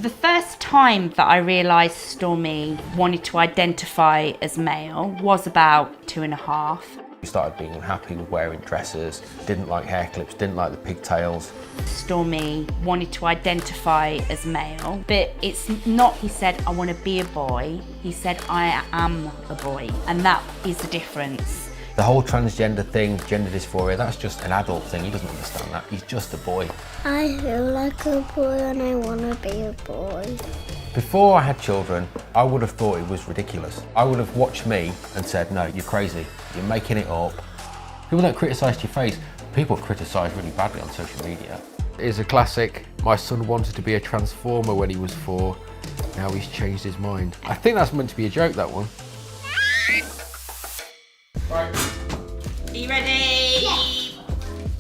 The first time that I realised Stormy wanted to identify as male was about 2.5. We started being unhappy with wearing dresses, didn't like hair clips, didn't like the pigtails. Stormy wanted to identify as male, but it's not he said, I want to be a boy. He said, I am a boy. And that is the difference. The whole transgender thing, gender dysphoria, that's just an adult thing. He doesn't understand that. He's just a boy. I feel like a boy and I want to be a boy. Before I had children, I would have thought it was ridiculous. I would have watched me and said, no, you're crazy. You're making it up. People don't criticise your face. People criticise really badly on social media. It is a classic. My son wanted to be a transformer when he was 4. Now he's changed his mind. I think that's meant to be a joke, that one. Right. Are you ready? Yeah.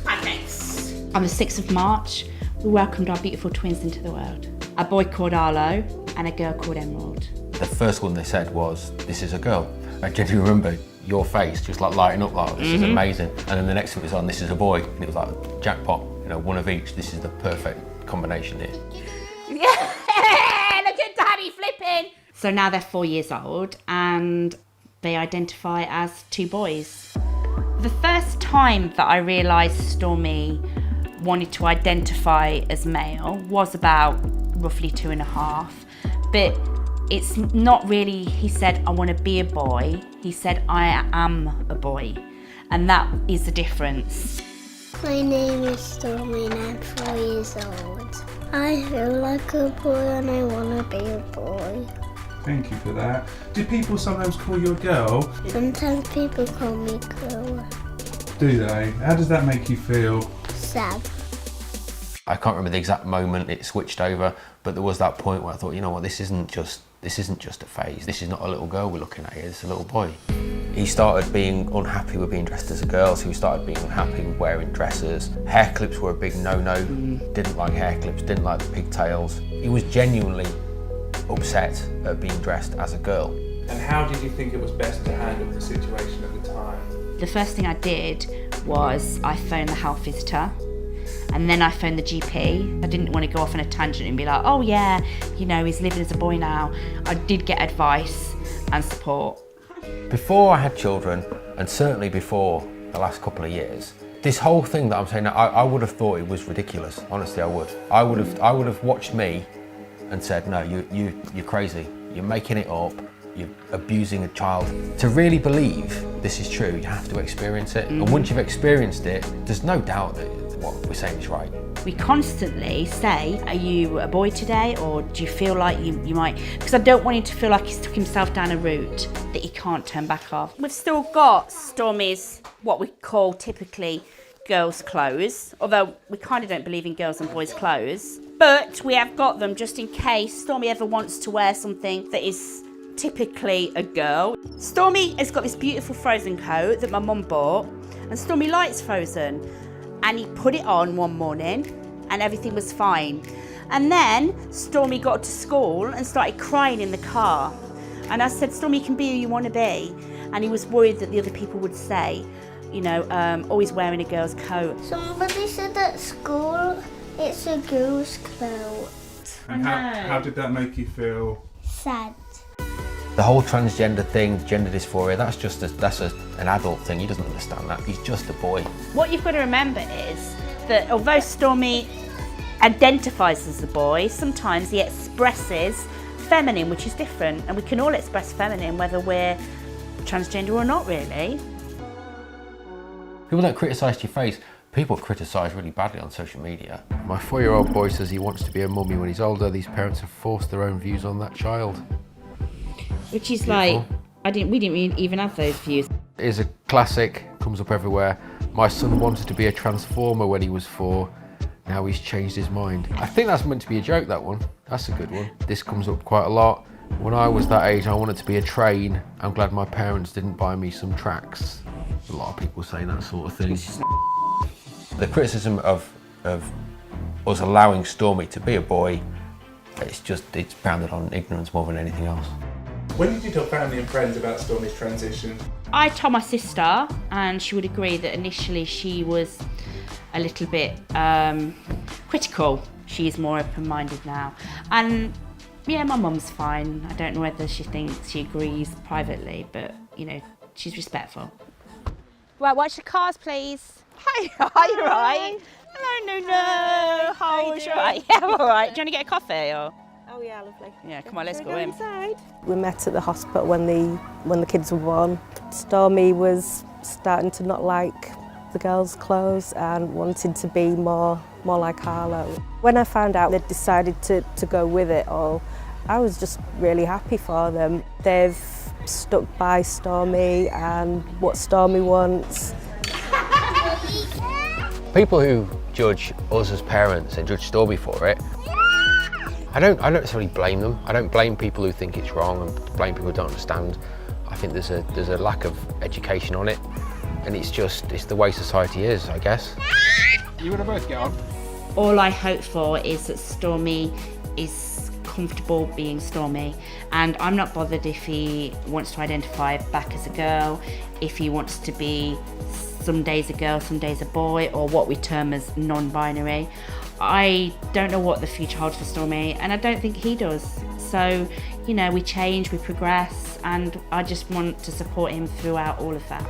Pancakes. On the 6th of March, we welcomed our beautiful twins into the world. A boy called Arlo and a girl called Emerald. The first one they said was, this is a girl. I genuinely remember your face just like lighting up like, this is amazing. And then the next one was on, this is a boy. And it was like, jackpot, you know, one of each. This is the perfect combination here. Yeah, look at Daddy flipping. So now they're 4 years old and they identify as 2 boys. The first time that I realised Stormy wanted to identify as male was about roughly 2.5, but it's not really, he said, I want to be a boy. He said, I am a boy. And that is the difference. My name is Stormy and I'm 4 years old. I feel like a boy and I want to be a boy. Thank you for that. Do people sometimes call you a girl? Sometimes people call me girl. Do they? How does that make you feel? Sad. I can't remember the exact moment it switched over, but there was that point where I thought, you know what, this isn't just a phase. This is not a little girl we're looking at here, it's a little boy. He started being unhappy with being dressed as a girl, so he started being unhappy with wearing dresses. Hair clips were a big no-no. Didn't like hair clips, didn't like the pigtails. He was genuinely upset at being dressed as a girl. And how did you think it was best to handle the situation at the time? The first thing I did was I phoned the health visitor and then I phoned the GP. I didn't want to go off on a tangent and be like, oh yeah, you know, he's living as a boy now. I did get advice and support. Before I had children, and certainly before the last couple of years, this whole thing that I'm saying now, I would have thought it was ridiculous. Honestly, I would. I would have watched me and said, no, you're crazy. You're making it up. You're abusing a child. To really believe this is true, you have to experience it. And once you've experienced it, there's no doubt that what we're saying is right. We constantly say, are you a boy today, or do you feel like you might, because I don't want him to feel like he's took himself down a route that he can't turn back off. We've still got Stormy's, what we call typically girls' clothes, although we kind of don't believe in girls and boys' clothes, but we have got them just in case Stormy ever wants to wear something that is typically a girl. Stormy has got this beautiful Frozen coat that my mum bought, and Stormy likes Frozen. And he put it on one morning and everything was fine. And then Stormy got to school and started crying in the car. And I said, Stormy, you can be who you want to be. And he was worried that the other people would say, you know, always wearing a girl's coat. Somebody said at school it's a girl's coat. And how did that make you feel? Sad. The whole transgender thing, gender dysphoria, that's an adult thing. He doesn't understand that. He's just a boy. What you've got to remember is that although Stormy identifies as a boy, sometimes he expresses feminine, which is different. And we can all express feminine whether we're transgender or not, really. People don't criticise your face. People criticise really badly on social media. My 4-year-old boy says he wants to be a mummy when he's older. These parents have forced their own views on that child. Which is like, we didn't even have those views. It is a classic, comes up everywhere. My son wanted to be a transformer when he was 4. Now he's changed his mind. I think that's meant to be a joke, that one. That's a good one. This comes up quite a lot. When I was that age, I wanted to be a train. I'm glad my parents didn't buy me some tracks. A lot of people say that sort of thing. The criticism of us allowing Stormy to be a boy, it's founded on ignorance more than anything else. When did you tell family and friends about Stormy's transition? I told my sister, and she would agree that initially she was a little bit critical she's more open-minded now. And yeah, my mum's fine. I don't know whether she agrees privately, but you know, she's respectful. Right, watch the cars, please. Hi, are you right? Hello, no. How are you? Right? Yeah, I'm all right. Do you want to get a coffee or? Oh yeah, lovely. Yeah, come on, let's go in. Inside. We met at the hospital when the kids were born. Stormy was starting to not like the girls' clothes and wanted to be more like Harlow. When I found out they'd decided to go with it all, I was just really happy for them. They've stuck by Stormy and what Stormy wants. People who judge us as parents and judge Stormy for it, I don't necessarily blame them. I don't blame people who think it's wrong and blame people who don't understand. I think there's a lack of education on it, and it's the way society is, I guess. You want to both get on? All I hope for is that Stormy is comfortable being Stormy, and I'm not bothered if he wants to identify back as a girl, if he wants to be some days a girl, some days a boy, or what we term as non-binary. I don't know what the future holds for Stormy, and I don't think he does. So, you know, we change, we progress, and I just want to support him throughout all of that.